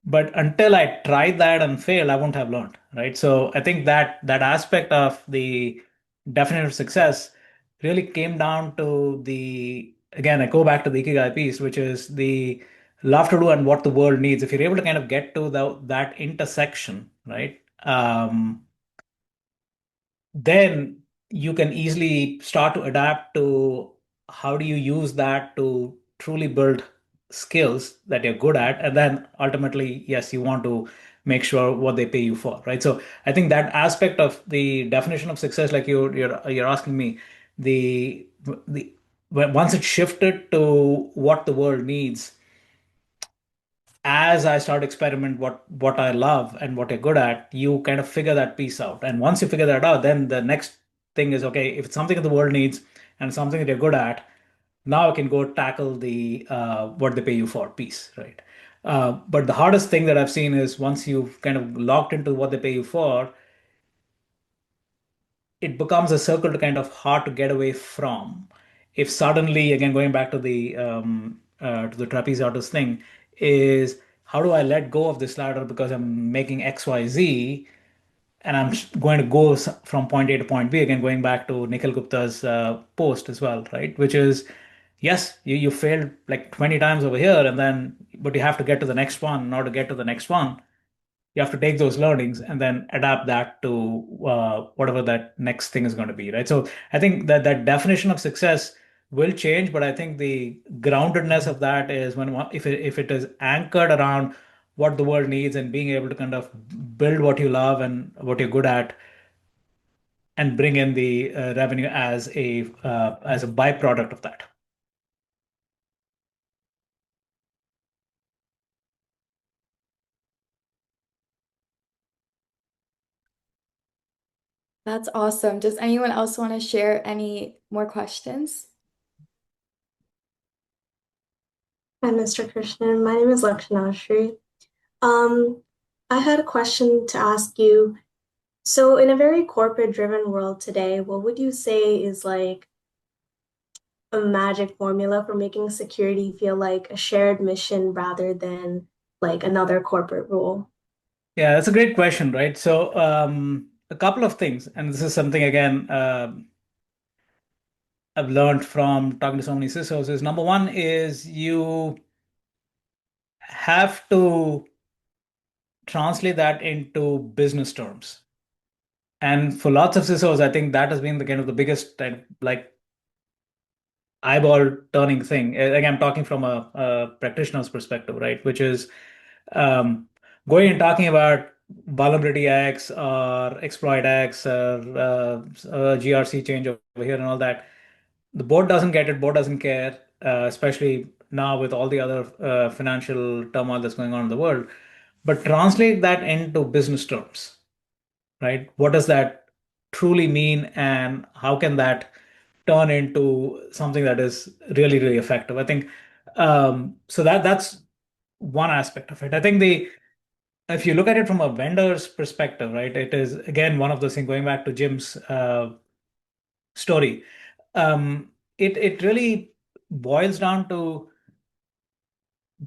But until I tried that and failed, I wouldn't have learned, right? So I think that aspect of the definition of success really came down to the again, I go back to the Ikigai piece, which is the love to do and what the world needs. If you're able to kind of get to that intersection, right? then you can easily start to adapt to how do you use that to truly build skills that you're good at. And then ultimately, yes, you want to make sure what they pay you for, right? So I think that aspect of the definition of success, like you're asking me, the once it shifted to what the world needs, as I start experiment what I love and what you're good at, you kind of figure that piece out. And once you figure that out, then the next thing is, okay, if it's something that the world needs and something that you're good at, now I can go tackle the what they pay you for piece, right? But the hardest thing that I've seen is once you've kind of locked into what they pay you for, it becomes a circle to kind of hard to get away from. If suddenly, again, going back to the trapeze artist thing, is how do I let go of this ladder because I'm making X, Y, Z, and I'm going to go from point A to point B. Again, going back to Nikhil Gupta's post as well, right? Which is, yes, you failed like 20 times over here, and then but you have to get to the next one. In order to get to the next one, you have to take those learnings and then adapt that to whatever that next thing is going to be, right? So I think that that definition of success will change, but I think the groundedness of that is when if it is anchored around what the world needs and being able to kind of build what you love and what you're good at and bring in the revenue as a byproduct of that. That's awesome. Does anyone else want to share any more questions? Hi, Mr. Krishnan. My name is Lakshanashri. Um, I had a question to ask you. So, in a very corporate-driven world today, what would you say is like a magic formula for making security feel like a shared mission rather than like another corporate role? Yeah, that's a great question, right? So a couple of things, and this is something again I've learned from talking to so many CISOs is number one is you have to translate that into business terms. And for lots of CISOs, I think that has been the kind of the biggest like eyeball turning thing. Again, I'm talking from a practitioner's perspective, right? Which is um, going and talking about vulnerability X or exploit X or GRC change over here and all that. The board doesn't get it, board doesn't care, especially now with all the other financial turmoil that's going on in the world. But translate that into business terms, right? What does that truly mean, and how can that turn into something that is really, really effective? I think so that's one aspect of it. I think the if you look at it from a vendor's perspective, right, it is again one of those things going back to Jim's story. It really boils down to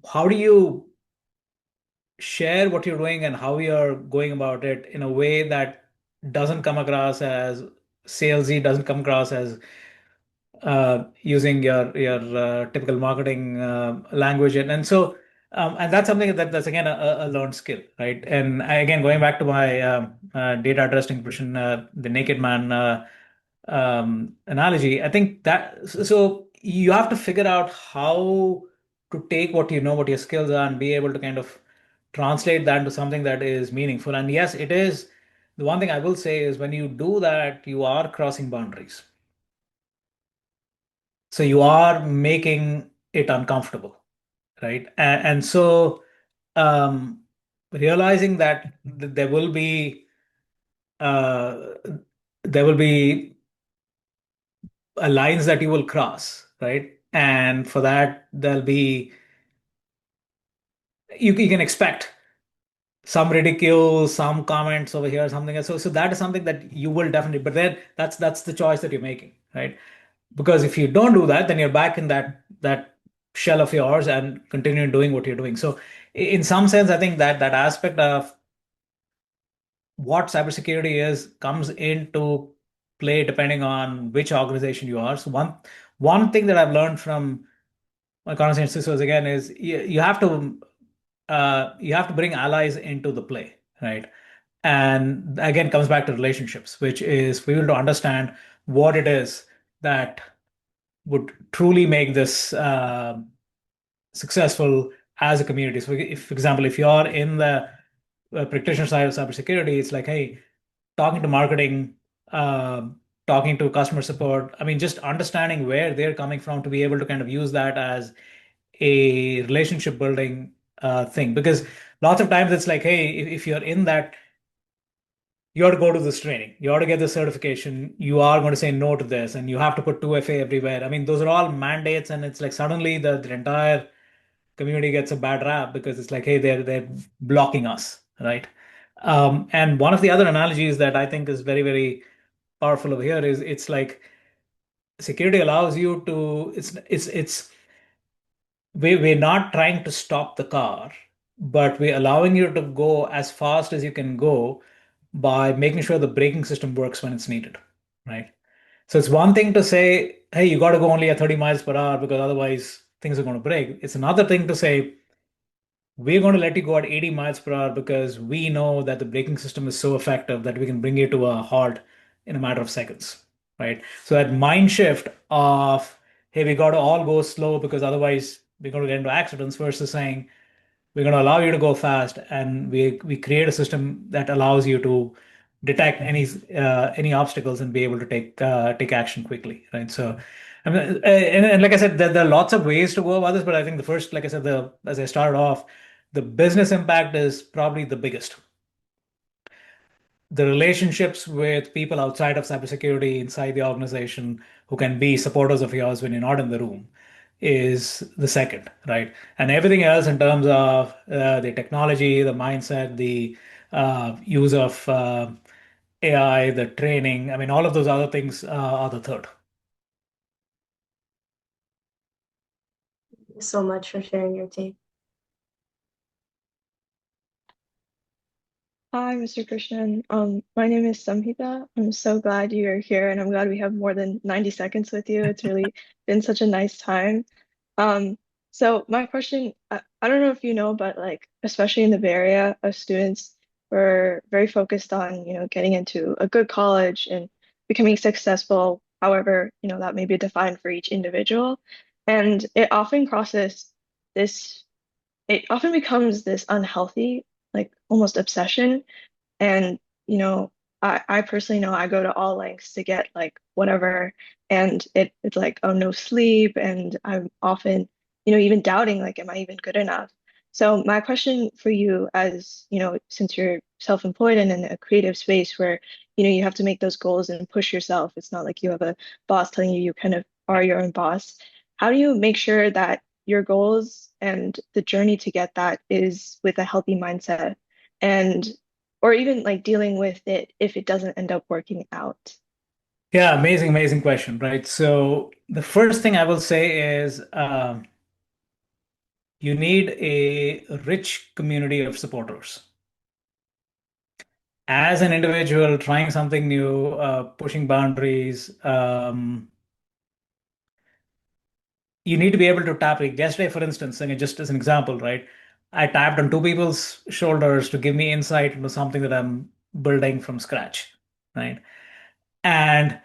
how do you share what you're doing and how you're going about it in a way that doesn't come across as salesy, doesn't come across as using your typical marketing language, and so and that's something that's again a learned skill, right? And again, going back to my data trust impression, the naked man analogy, I think that so you have to figure out how to take what you know, what your skills are, and be able to kind of translate that into something that is meaningful. And yes, it is. The one thing I will say is when you do that, you are crossing boundaries. So you are making it uncomfortable, right? And so um, realizing that uh, there will be lines that you will cross, right? And for that, there'll be you can expect some ridicule, some comments over here, something else. So that is something that you will definitely. But then that's the choice that you're making, right? Because if you don't do that, then you're back in that shell of yours and continue doing what you're doing. So in some sense, I think that that aspect of what cybersecurity is comes into play depending on which organization you are. So one thing that I've learned from my conversation with CISOs again is you have to bring allies into the play, right? And again, comes back to relationships, which is for people to understand what it is that would truly make this successful as a community. So, if, for example, if you're in the practitioner side of cybersecurity, it's like, hey, talking to marketing, talking to customer support. I mean, just understanding where they're coming from to be able to kind of use that as a relationship building thing. Because lots of times it's like, hey, if you're in that, you ought to go to this training, you ought to get this certification, you are going to say no to this, and you have to put 2FA everywhere. I mean, those are all mandates, and it's like suddenly the entire community gets a bad rap because it's like, hey, they're blocking us, right? And one of the other analogies that I think is very, very powerful over here is it's like security allows you to, it's we're not trying to stop the car, but we're allowing you to go as fast as you can go by making sure the braking system works when it's needed, right? So it's one thing to say, hey, you got to go only at 30 miles per hour because otherwise things are going to break. It's another thing to say, we're going to let you go at 80 miles per hour because we know that the braking system is so effective that we can bring you to a halt in a matter of seconds, right? So that mind shift of, hey, we got to all go slow because otherwise we're going to get into accidents versus saying, we're going to allow you to go fast, and we create a system that allows you to detect any obstacles and be able to take action quickly, right? So, I mean, and like I said, there are lots of ways to go about this, but I think the first, like I said, the as I started off, the business impact is probably the biggest. The relationships with people outside of cybersecurity inside the organization who can be supporters of yours when you're not in the room is the second, right? And everything else in terms of the technology, the mindset, the use of AI, the training, I mean, all of those other things are the third. Thank you so much for sharing your take. Hi, Mr. Krishnan. My name is Samhita. I'm so glad you're here, and I'm glad we have more than 90 seconds with you. It's really been such a nice time. So my question, I don't know if you know, but like, especially in the Bay Area, of students were very focused on, getting into a good college and becoming successful. However, that may be defined for each individual. And this, it often becomes this unhealthy, like almost obsession, and, you know, I personally know I go to all lengths to get like whatever. And it's like, oh, no sleep. And I'm often, even doubting, like, am I even good enough? So my question for you, as, since you're self-employed and in a creative space where, you have to make those goals and push yourself, it's not like you have a boss telling you you kind of are your own boss. How do you make sure that your goals and the journey to get that is with a healthy mindset? And or even like dealing with it if it doesn't end up working out. Yeah, amazing, amazing question, right? So the first thing I will say is you need a rich community of supporters. As an individual trying something new, pushing boundaries, you need to be able to tap. Like yesterday, for instance, and just as an example, right? I tapped on two people's shoulders to give me insight into something that I'm building from scratch, right? And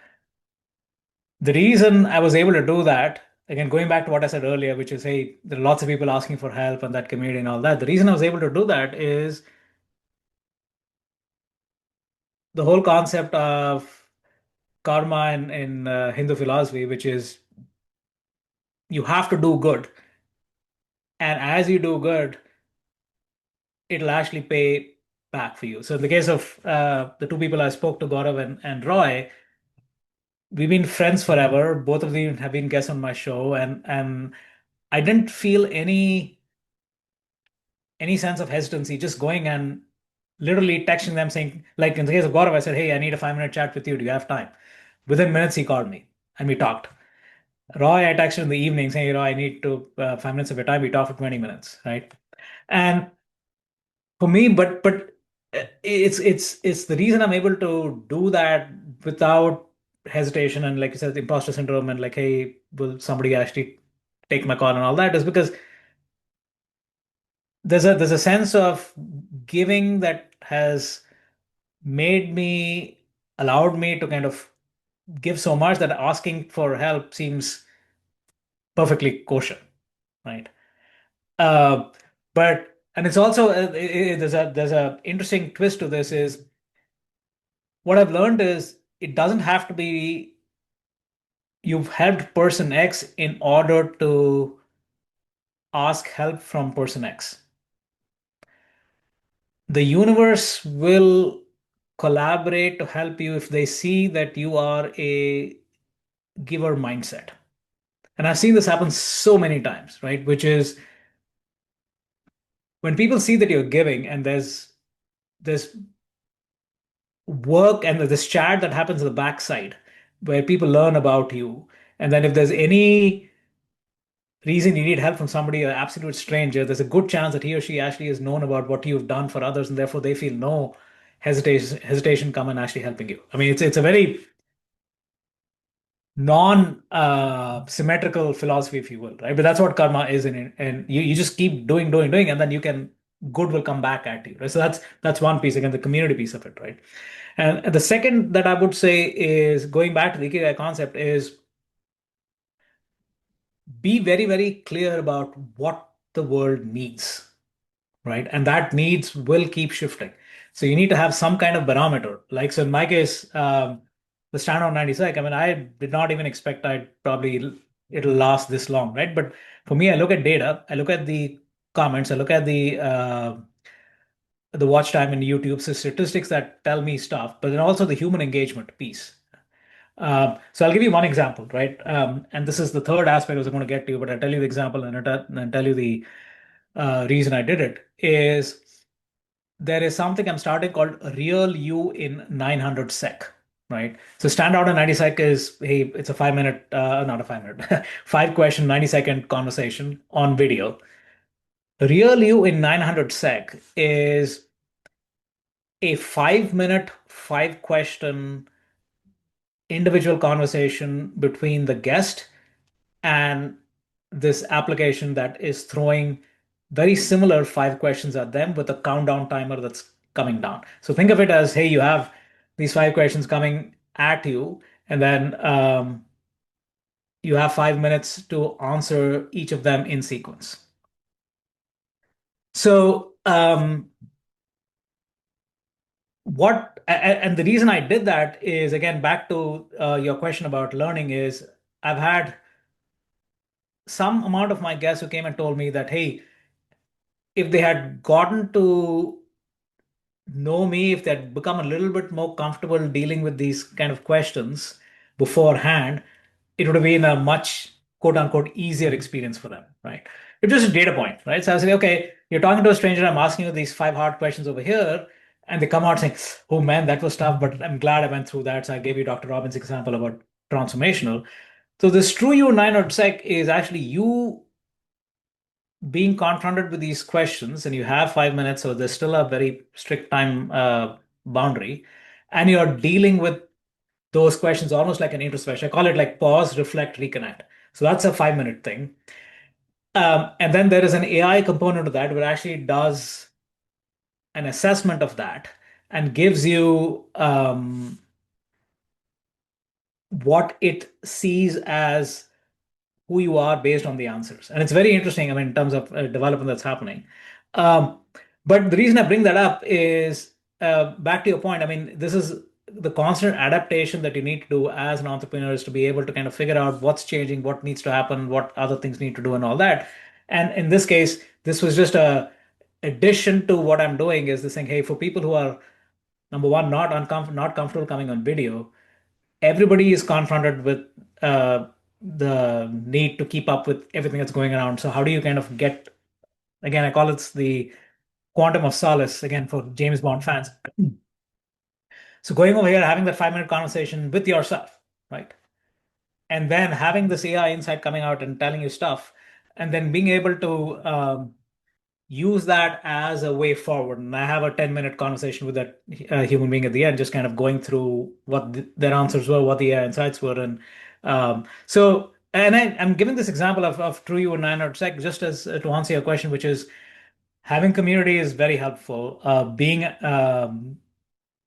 the reason I was able to do that, again, going back to what I said earlier, which is, hey, there are lots of people asking for help and that community and all that. The reason I was able to do that is the whole concept of karma in Hindu philosophy, which is you have to do good. And as you do good, it'll actually pay back for you. So in the case of the two people I spoke to, Gaurav and Roy, we've been friends forever. Both of them have been guests on my show, and I didn't feel any sense of hesitancy just going and literally texting them saying, like in the case of Gaurav, I said, hey, I need a 5 minute chat with you. Do you have time? Within minutes, he called me and we talked. Roy, I texted in the evening saying, I need to 5 minutes of your time. We talked for 20 minutes, right? And for me, but it's the reason I'm able to do that without hesitation and like you said, the imposter syndrome and like, hey, will somebody actually take my call and all that is because there's a sense of giving that has made me, allowed me to kind of give so much that asking for help seems perfectly kosher, right? Uh, but and it's also there's a interesting twist to this is what I've learned is it doesn't have to be you've helped person X in order to ask help from person X. The universe will collaborate to help you if they see that you are a giver mindset. And I've seen this happen so many times, right? Which is when people see that you're giving and there's work and this chat that happens in the backside where people learn about you. And then if there's any reason you need help from somebody, an absolute stranger, there's a good chance that he or she actually has known about what you've done for others, and therefore they feel no hesitation come and actually helping you. I mean, it's a very non symmetrical philosophy, if you will, right? But that's what karma is, and you just keep doing, and then you can good will come back at you, right? So that's one piece again, the community piece of it, right? And the second that I would say is going back to the Ikigai concept is be very, very clear about what the world needs, right? And that needs will keep shifting. So you need to have some kind of barometer. Like, so in my case, the stand on 90 sec, I mean, I did not even expect I'd probably it'll last this long, right? But for me, I look at data, I look at the comments, I look at the watch time in YouTube, so statistics that tell me stuff, but then also the human engagement piece. So I'll give you one example, right? And this is the third aspect I was going to get to, but I'll tell you the example and tell you the reason I did it is there is something I'm starting called real you in 900 sec, right? So standout in 90 sec is, hey, it's a 5 minute, not a 5 minute, 5 question, 90-second conversation on video. Real you in 900 sec is a 5 minute, 5 question individual conversation between the guest and this application that is throwing very similar 5 questions at them with a countdown timer that's coming down. So think of it as, hey, you have these 5 questions coming at you, and then you have 5 minutes to answer each of them in sequence. So and the reason I did that is again back to your question about learning is I've had some amount of my guests who came and told me that, hey, if they had gotten to know me, if they'd become a little bit more comfortable dealing with these kind of questions beforehand, it would have been a much quote unquote easier experience for them, right? It's just a data point, right? So I say, okay, you're talking to a stranger, I'm asking you these 5 hard questions over here, and they come out saying, oh man, that was tough, but I'm glad I went through that. So I gave you Dr. Robbins' example about transformational. So this true you 900 sec is actually you being confronted with these questions, and you have 5 minutes, so there's still a very strict time boundary, and you're dealing with those questions almost like an introspection. I call it like pause, reflect, reconnect. So that's a 5 minute thing. And then there is an AI component of that where it actually does an assessment of that and gives you what it sees as who you are based on the answers. And it's very interesting, I mean, in terms of development that's happening. Um, but the reason I bring that up is back to your point. I mean, this is the constant adaptation that you need to do as an entrepreneur is to be able to kind of figure out what's changing, what needs to happen, what other things need to do, and all that. And in this case, this was just a addition to what I'm doing is this thing, hey, for people who are number one, not comfortable coming on video, everybody is confronted with the need to keep up with everything that's going around. So how do you kind of get, again, I call it the quantum of solace, again, for James Bond fans. So going over here, having that 5 minute conversation with yourself, right? And then having this AI insight coming out and telling you stuff, and then being able to use that as a way forward. And I have a 10-minute conversation with that human being at the end, just kind of going through what their answers were, what the insights were. And I'm giving this example of True You and 900 Sec just as to answer your question, which is having community is very helpful. Being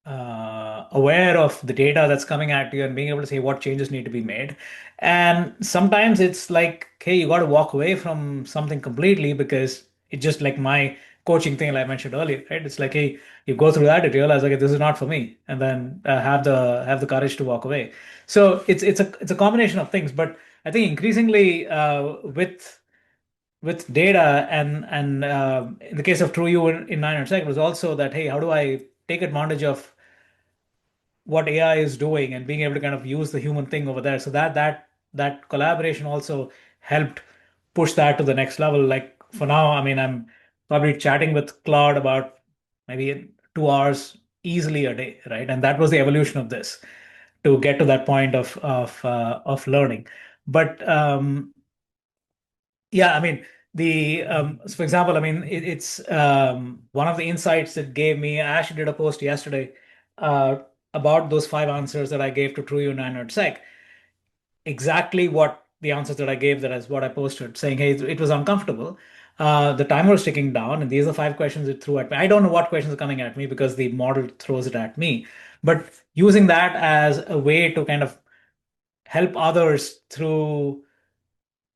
aware of the data that's coming at you and being able to say what changes need to be made. And sometimes it's like, hey, you got to walk away from something completely because it's just like my coaching thing I mentioned earlier, right? It's like, hey, you go through that, you realize, okay, this is not for me, and then have the courage to walk away. So it's a combination of things, but I think increasingly with data and in the case of TrueU in 900 was also that, hey, how do I take advantage of what AI is doing and being able to kind of use the human thing over there. So that collaboration also helped push that to the next level. Like for now, I mean, I'm probably chatting with Claude about maybe 2 hours easily a day, right? And that was the evolution of this to get to that point of learning. But yeah, I mean, so for example, I mean, it's one of the insights that gave me. I actually did a post yesterday uh, about those 5 answers that I gave to TrueU 900 exactly what the answers that I gave, that is what I posted, saying, hey, it was uncomfortable. The timer was ticking down, and these are 5 questions it threw at me. I don't know what questions are coming at me because the model throws it at me, but using that as a way to kind of help others through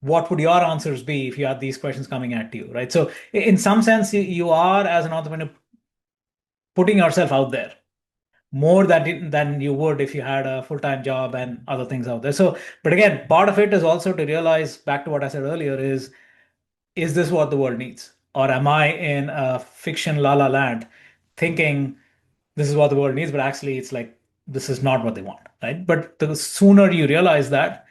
what would your answers be if you had these questions coming at you, right? So in some sense, you are as an entrepreneur putting yourself out there more than you would if you had a full-time job and other things out there. So, but again, part of it is also to realize, back to what I said earlier, is this what the world needs? Or am I in a fiction la la land thinking this is what the world needs, but actually it's like this is not what they want, right? But the sooner you realize that,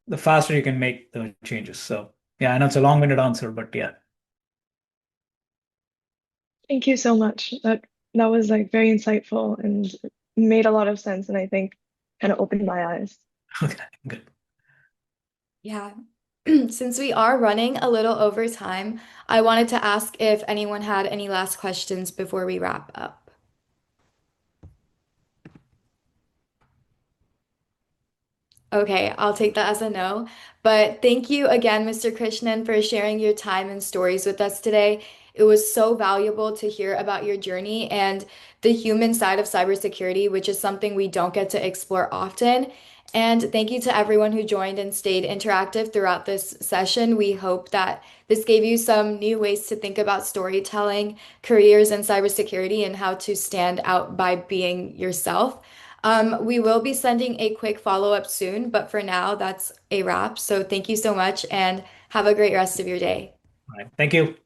the faster you can make the changes. So yeah, I know it's a long-winded answer, but yeah. Thank you so much. That was like very insightful and made a lot of sense, and I think kind of opened my eyes. Okay, good. Yeah. Since we are running a little over time, I wanted to ask if anyone had any last questions before we wrap up. Okay, I'll take that as a no. But thank you again, Mr. Krishnan, for sharing your time and stories with us today. It was so valuable to hear about your journey and the human side of cybersecurity, which is something we don't get to explore often. And thank you to everyone who joined and stayed interactive throughout this session. We hope that this gave you some new ways to think about storytelling, careers in cybersecurity, and how to stand out by being yourself. We will be sending a quick follow-up soon, but for now, that's a wrap. So thank you so much and have a great rest of your day. All right. Thank you.